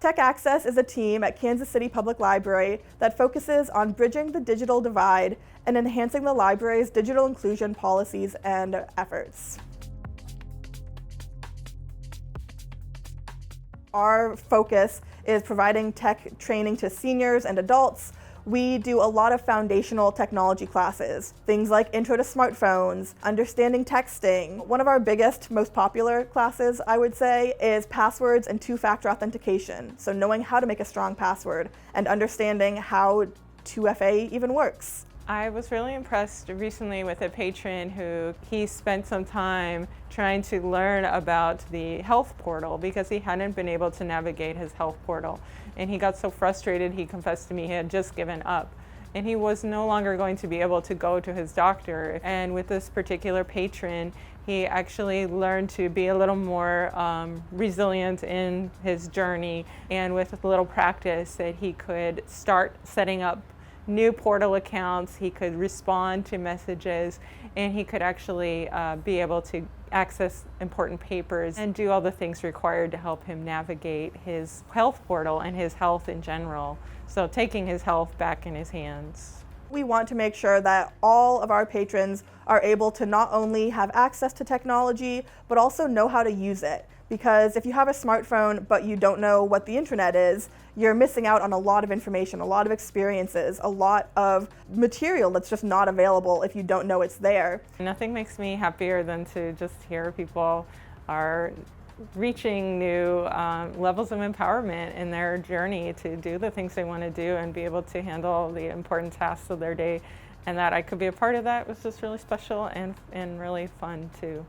Tech Access is a team at Kansas City Public Library that focuses on bridging the digital divide and enhancing the library's digital inclusion policies and efforts. Our focus is providing tech training to seniors and adults. We do a lot of foundational technology classes, things like Intro to Smartphones, Understanding Texting. One of our biggest, most popular classes, I would say, is Passwords and Two-Factor Authentication. So knowing how to make a strong password and understanding how 2FA even works. I was really impressed recently with a patron who he spent some time trying to learn about the health portal because he hadn't been able to navigate his health portal. And he got so frustrated, he confessed to me he had just given up. And he was no longer going to be able to go to his doctor. And with this particular patron, he actually learned to be a little more resilient in his journey. And with a little practice that he could start setting up new portal accounts, he could respond to messages, and he could actually be able to access important papers and do all the things required to help him navigate his health portal and his health in general. So taking his health back in his hands. We want to make sure that all of our patrons are able to not only have access to technology, but also know how to use it. Because if you have a smartphone but you don't know what the internet is, you're missing out on a lot of information, a lot of experiences, a lot of material that's just not available if you don't know it's there. Nothing makes me happier than to just hear people are reaching new levels of empowerment in their journey to do the things they want to do and be able to handle the important tasks of their day. And that I could be a part of that was just really special and really fun too.